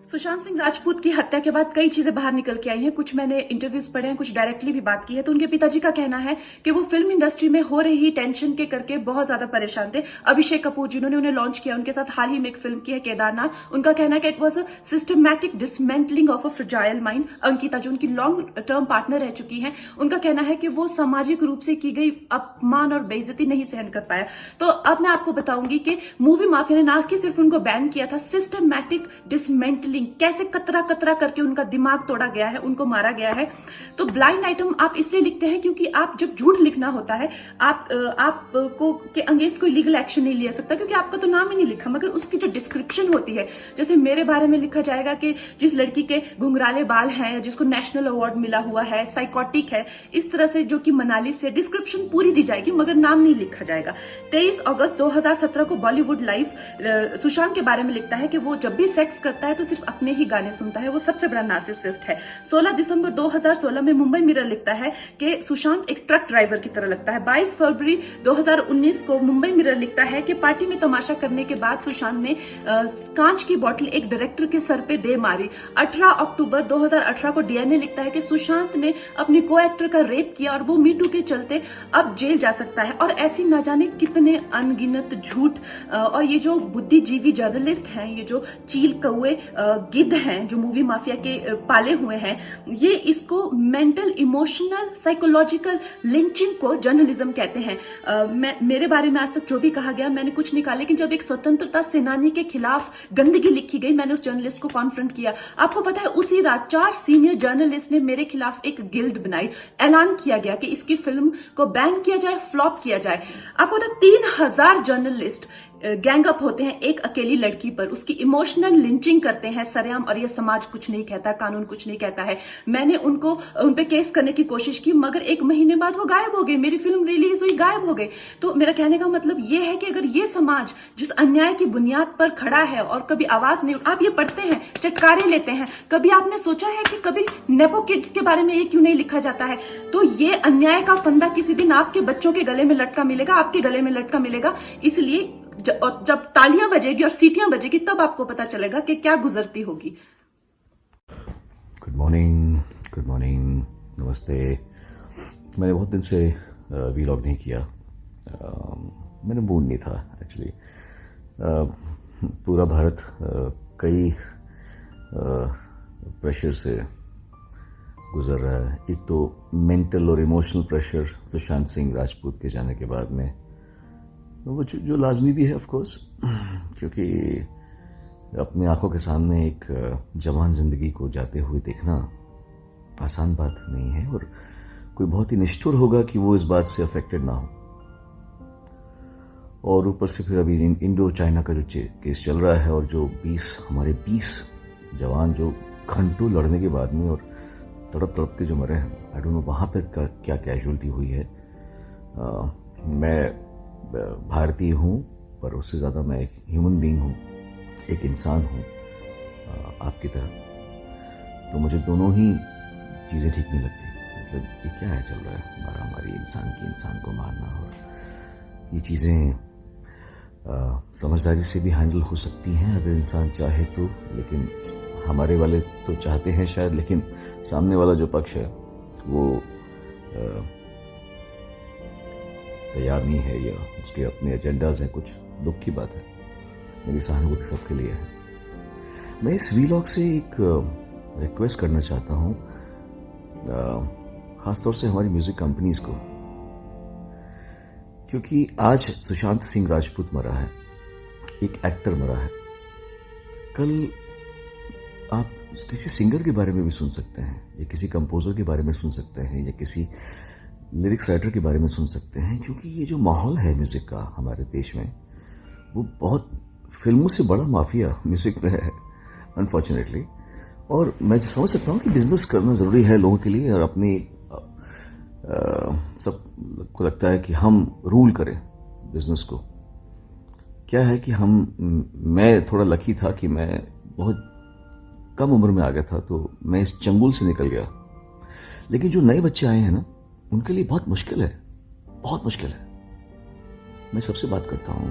सुशांत सिंह राजपूत की हत्या के बाद कई चीजें बाहर निकल के आई हैं। कुछ मैंने इंटरव्यूज पढ़े हैं, कुछ डायरेक्टली भी बात की है। तो उनके पिताजी का कहना है कि वो फिल्म इंडस्ट्री में हो रही टेंशन के करके बहुत ज्यादा परेशान थे। अभिषेक कपूर जिन्होंने उन्हें लॉन्च किया, उनके साथ हाल ही में एक फिल्म की है केदारनाथ। उनका कहना है कि it was a systematic dismantling of a fragile mind. Ankita जो उनकी लॉन्ग टर्म पार्टनर रह चुकी है, उनका कहना है कि वो सामाजिक रूप से की गई अपमान और बेइज्जती नहीं सहन कर पाया। तो अब मैं आपको बताऊंगी कि मूवी माफिया ने ना कि सिर्फ उनको बैन किया था, सिस्टमैटिक डिसमेंटलिंग, कैसे कतरा कतरा करके उनका दिमाग तोड़ा गया है, उनको मारा गया है। तो ब्लाइंड आइटम आप इसलिए लिखते हैं क्योंकि आप जब झूठ लिखना होता है, आपको के अगेंस्ट कोई लीगल एक्शन नहीं लिया सकता, क्योंकि आपका तो नाम ही नहीं लिखा, मगर उसकी जो डिस्क्रिप्शन होती है, जैसे मेरे बारे में लिखा जाएगा कि जिस लड़की के घुंघराले बाल हैं, जिसको नेशनल अवार्ड मिला हुआ है, साइकोटिक है, इस तरह से, जो कि मनाली से, डिस्क्रिप्शन पूरी दी जाएगी मगर नाम नहीं लिखा जाएगा। 23 अगस्त 2017 को बॉलीवुड लाइव सुशांत के बारे में लिखता है कि वो जब भी सेक्स करता है तो सिर्फ अपने ही गाने सुनता है, वो सबसे बड़ा नार्सिसिस्ट है। 16 दिसंबर 2016 में मुंबई मिरर लिखता है कि सुशांत एक ट्रक ड्राइवर की तरह लगता है। 22 फरवरी 2019 को मुंबई मिरर लिखता है कि पार्टी में तमाशा करने के बाद सुशांत ने कांच की बोतल एक डायरेक्टर के सर पे दे मारी। 18 अक्टूबर 2018 को डीएनए लिखता है कि सुशांत ने अपने को एक्टर का रेप किया और वो मीटू के चलते अब जेल जा सकता है। और ऐसी न जाने कितने अनगिनत झूठ। और ये जो बुद्धिजीवी जर्नलिस्ट हैं, ये जो चील कौए गिद्ध हैं जो मूवी माफिया के पाले हुए हैं, ये इसको मेंटल इमोशनल साइकोलॉजिकल लिंचिंग को जर्नलिज्म कहते हैं। मेरे बारे में आज तक जो भी कहा गया मैंने कुछ नहीं कहा, लेकिन जब एक स्वतंत्रता सेनानी के खिलाफ गंदगी लिखी गई, मैंने उस जर्नलिस्ट को कॉन्फ्रंट किया। आपको पता है उसी रात 4 सीनियर जर्नलिस्ट ने मेरे खिलाफ एक गिल्ड बनाई। ऐलान किया गया कि इसकी फिल्म को बैन किया जाए, फ्लॉप किया जाए। आपको पता है 3000 जर्नलिस्ट गैंग अप होते हैं एक अकेली लड़की पर, उसकी इमोशनल लिंचिंग करते हैं सरेआम, और ये समाज कुछ नहीं कहता, कानून कुछ नहीं कहता है। मैंने उन पे केस करने की कोशिश की, मगर 1 महीने बाद वो गायब हो गए। मेरी फिल्म रिलीज हुई, गायब हो गए। तो मेरा कहने का मतलब ये है कि अगर ये समाज जिस अन्याय की बुनियाद पर खड़ा है और कभी आवाज नहीं, आप ये पढ़ते हैं, चटकारे लेते हैं, कभी आपने सोचा है कि कभी नेपो किड्स के बारे में ये क्यों नहीं लिखा जाता है? तो ये अन्याय का फंदा किसी दिन आपके बच्चों के गले में लटका मिलेगा, आपके गले में लटका मिलेगा। इसलिए जब तालियां बजेगी और सीटियां बजेगी, तब आपको पता चलेगा कि क्या गुजरती होगी। गुड मॉर्निंग, नमस्ते। मैंने बहुत दिन से वीलॉग नहीं किया। मैंने मूड नहीं था एक्चुअली। पूरा भारत कई प्रेशर से गुजर रहा है। एक तो मेंटल और इमोशनल प्रेशर सुशांत सिंह राजपूत के जाने के बाद में, वो जो लाजमी भी है ऑफ कोर्स, क्योंकि अपनी आंखों के सामने एक जवान जिंदगी को जाते हुए देखना आसान बात नहीं है, और कोई बहुत ही निष्ठुर होगा कि वो इस बात से अफेक्टेड ना हो। और ऊपर से फिर अभी इंडो चाइना का जो केस चल रहा है, और जो हमारे 20 जवान जो घंटों लड़ने के बाद में और तड़प के जो मरे हैं, आई डोंट नो वहां पर क्या कैजुअलिटी हुई है। मैं भारतीय हूँ, पर उससे ज़्यादा मैं एक ह्यूमन बीइंग हूँ, एक इंसान हूँ आपकी तरह। तो मुझे दोनों ही चीज़ें ठीक नहीं लगती। मतलब ये क्या है चल रहा है, हमारी इंसान को मारना, और ये चीज़ें समझदारी से भी हैंडल हो सकती हैं अगर इंसान चाहे तो। लेकिन हमारे वाले तो चाहते हैं शायद, लेकिन सामने वाला जो पक्ष है वो तैयार नहीं है, या उसके अपने एजेंडाज हैं। कुछ दुख की बात है। मेरी सहानुभूति सबके लिए है। मैं इस वीलॉग से एक रिक्वेस्ट करना चाहता हूँ, खासतौर से हमारी म्यूजिक कंपनीज को, क्योंकि आज सुशांत सिंह राजपूत मरा है, एक एक्टर मरा है। कल आप किसी सिंगर के बारे में भी सुन सकते हैं, या किसी कंपोजर के बारे में सुन सकते हैं, या किसी लिरिक्स राइटर के बारे में सुन सकते हैं। क्योंकि ये जो माहौल है म्यूजिक का हमारे देश में, वो बहुत फिल्मों से बड़ा माफिया म्यूजिक में है अनफॉर्चुनेटली। और मैं समझ सकता हूँ कि बिजनेस करना जरूरी है लोगों के लिए, और अपनी सबको लगता है कि हम रूल करें बिजनेस को। क्या है कि मैं थोड़ा लकी था कि मैं बहुत कम उम्र में आ गया था, तो मैं इस चंगुल से निकल गया। लेकिन जो नए बच्चे आए हैं ना, उनके लिए बहुत मुश्किल है, बहुत मुश्किल है। मैं सबसे बात करता हूँ,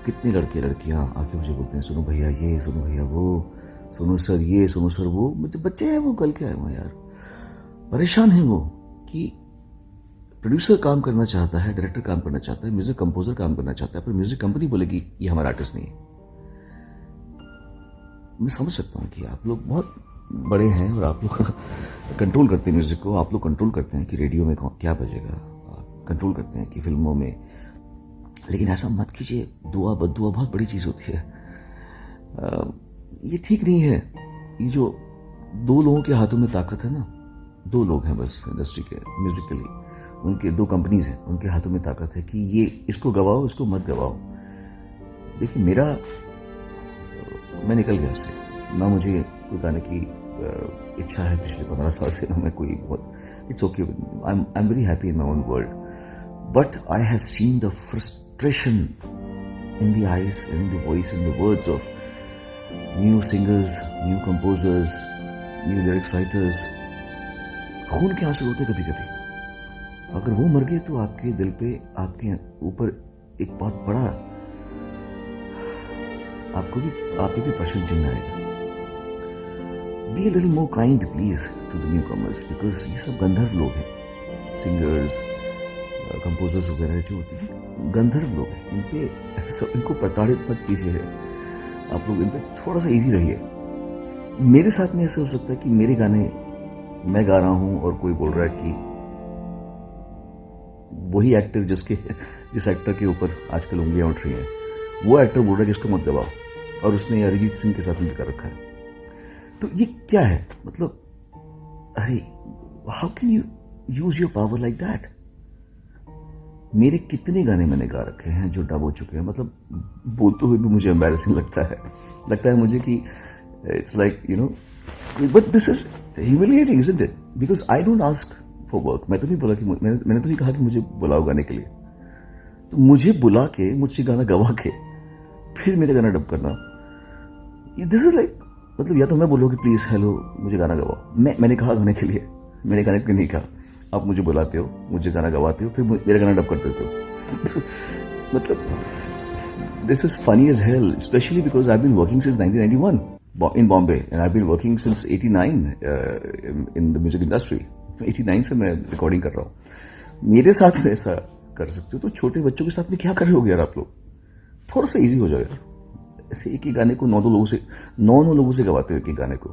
कितनी लड़के लड़कियां आके मुझे बोलते हैं, सुनो भैया ये, सुनो भैया वो, सुनो सर ये, सुनो सर वो। मुझे बच्चे हैं वो, कल के आए हुए यार, परेशान है वो कि प्रोड्यूसर काम करना चाहता है, डायरेक्टर काम करना चाहता है, म्यूजिक कंपोजर काम करना चाहता है, पर म्यूजिक कंपनी बोलेगी ये हमारा आर्टिस्ट नहीं है। मैं समझ सकता हूँ कि आप लोग बहुत बड़े हैं और आप लोग कंट्रोल करते हैं म्यूजिक को, आप लोग कंट्रोल करते हैं कि रेडियो में क्या बजेगा, आप कंट्रोल करते हैं कि फिल्मों में, लेकिन ऐसा मत कीजिए। दुआ बद्दुआ बहुत बड़ी चीज होती है। ये ठीक नहीं है। ये जो दो लोगों के हाथों में ताकत है ना, दो लोग हैं बस इंडस्ट्री के म्यूजिकली, उनके दो कंपनीज हैं, उनके हाथों में ताकत है कि ये इसको गवाओ, इसको मत गवाओ। देखिए मैं निकल गया उससे ना, मुझे कोई गाने की इच्छा है पिछले 15 साल से, ना मैं कोई बहुत, it's okay, I am very happy in my own world, but I have seen the frustration in the eyes, in the voice, in the words of new singers, new composers, new lyrics writers. खून के आंसू होते कभी कभी। अगर वो मर गए तो आपके दिल पे, आपके ऊपर एक बहुत बड़ा, आप पे भी प्रश्न चिन्ह आएगा। Be a little more kind please to the newcomers, because ये सब गंधर्व लोग हैं, सिंगर्स, कंपोजर्स वगैरह जो होते हैं गंधर्व लोग हैं। इनको प्रताड़ित मत कीजिए, आप लोग इन पे थोड़ा सा इजी रहिए। मेरे साथ में ऐसे हो सकता है कि मेरे गाने मैं गा रहा हूं और कोई बोल रहा है कि वही एक्टर जिस एक्टर के ऊपर आजकल उंगलियां उठ रही हैं, वो एक्टर बोल रहा है कि इसको मत दबाओ, और उसने अरिजीत सिंह के साथ मिलकर रखा है। तो ये क्या है? मतलब अरे how can you use your power like that? मेरे कितने गाने मैंने गा रखे हैं जो डब हो चुके हैं, मतलब बोलते हुए भी मुझे एम्बैरेसिंग लगता है मुझे कि it's like you know, but this is humiliating isn't it? Because I don't ask for work. मैं तो नहीं बोला कि मैंने तो नहीं कहा कि मुझे बुलाओ गाने के लिए। तो मुझे बुला के, मुझसे गाना गवा के, फिर मेरे गाना डब करना, दिस इज लाइक, मतलब या तो मैं बोलूँ कि प्लीज हेलो मुझे गाना गवाओ, मैंने कहा गाने के लिए, मैंने गाने के लिए नहीं कहा। आप मुझे बुलाते हो, मुझे गाना गवाते हो, फिर मेरा गाना डब कर देते हो। मतलब this is funny as hell, specially because I been working since 1991 in Bombay and I've been working since 89 in the music industry. 89 से मैं रिकॉर्डिंग कर रहा हूँ। मेरे साथ में ऐसा कर सकते हो तो छोटे बच्चों के साथ में क्या कर रहे हो यार आप लोग? थोड़ा सा इजी हो जाए यार। ऐसे एक ही गाने को 9 लोगों से गवाते हो एक ही गाने को।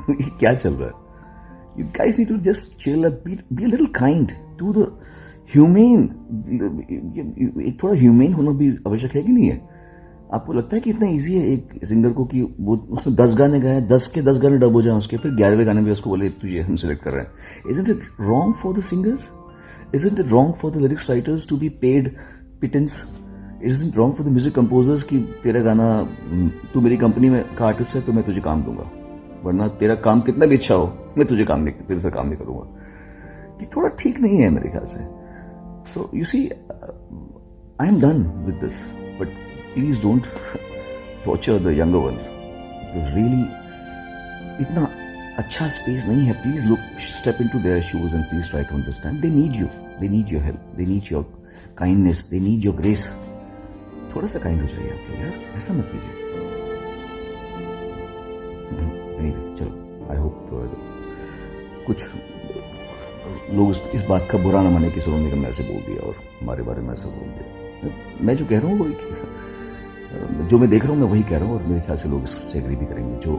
ये क्या चल रहा है? You guys need to just chill and be a little kind to the humane. एक थोड़ा ह्यूमेन होना भी आवश्यक है कि नहीं है? आपको लगता है कि इतना इजी है एक सिंगर को कि वो उसने 10 गाने गाए, 10 के 10 गाने डब हो जाए उसके, फिर 11वें गाने में उसको बोले तुझे हम सिलेक्ट कर रहे हैं? Isn't it wrong for the singers? Isn't it wrong for the lyrics writers to be paid pittance? Isn't it wrong for the music composers कि तेरा गाना, तू मेरी कंपनी में का आर्टिस्ट है तो मैं तुझे काम दूंगा, वरना तेरा काम कितना भी अच्छा हो मैं तुझे तेरे से काम नहीं करूंगा? ये थोड़ा ठीक नहीं है मेरे ख्याल से। So you see, I am done with this, but please don't torture the younger ones. Really, इतना अच्छा स्पेस नहीं है। Please step into their shoes and please try to understand. They need you. They need your help. They need your kindness. They need your grace. थोड़ा सा kind हो जाइए आप लोग यार, ऐसा मत कीजिए। चलो, आई होप कुछ लोग इस बात का बुरा ना माने कि सोनू निगम ने ऐसे बोल दिया और हमारे बारे में ऐसा बोल दिया। मैं जो कह रहा हूँ वो जो मैं देख रहा हूँ मैं वही कह रहा हूँ, और मेरे ख्याल से लोग इससे एग्री भी करेंगे। जो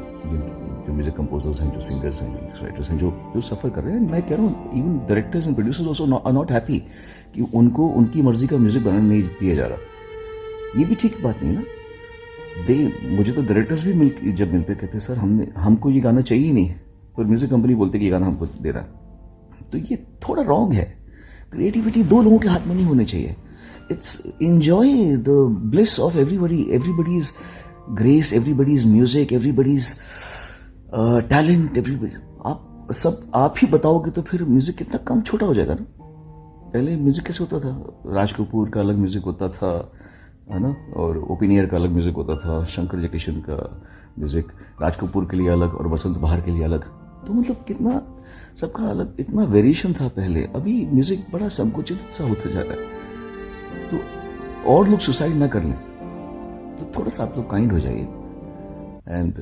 म्यूजिक कंपोजर्स हैं, जो सिंगर्स हैं, जो राइटर्स हैं, जो सफर कर रहे हैं, मैं कह रहा हूँ even directors and producers also are not happy कि उनको उनकी मर्जी का म्यूजिक बनाने नहीं दिया जा रहा। ये भी ठीक बात नहीं ना। मुझे तो डायरेक्टर्स भी जब मिलते कहते सर हमको ये गाना चाहिए नहीं, पर म्यूजिक कंपनी बोलते कि ये गाना हमको दे रहा है। तो ये थोड़ा रॉन्ग है। क्रिएटिविटी दो लोगों के हाथ में नहीं होनी चाहिए। It's enjoy the bliss of everybody's grace, everybody's music, everybody's talent, everybody. आप ही बताओगे तो फिर म्यूजिक कितना कम छोटा हो जाएगा ना। पहले म्यूजिक कैसे होता था? राज कपूर का अलग म्यूजिक होता था, है ना, और ओपिनियर का अलग म्यूजिक होता था, शंकर जयकिशन का म्यूजिक राज कपूर के लिए अलग और बसंत बहार के लिए अलग। तो मतलब कितना सबका अलग, इतना वेरिएशन था पहले। अभी म्यूजिक बड़ा संकुचित सा होता जा रहा है। तो और लोग सुसाइड ना कर लें, तो थोड़ा सा आप लोग काइंड हो जाइए. And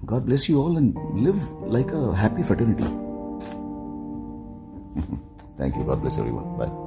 God bless you all and live like a happy fraternity. Thank you. God bless everyone. Bye.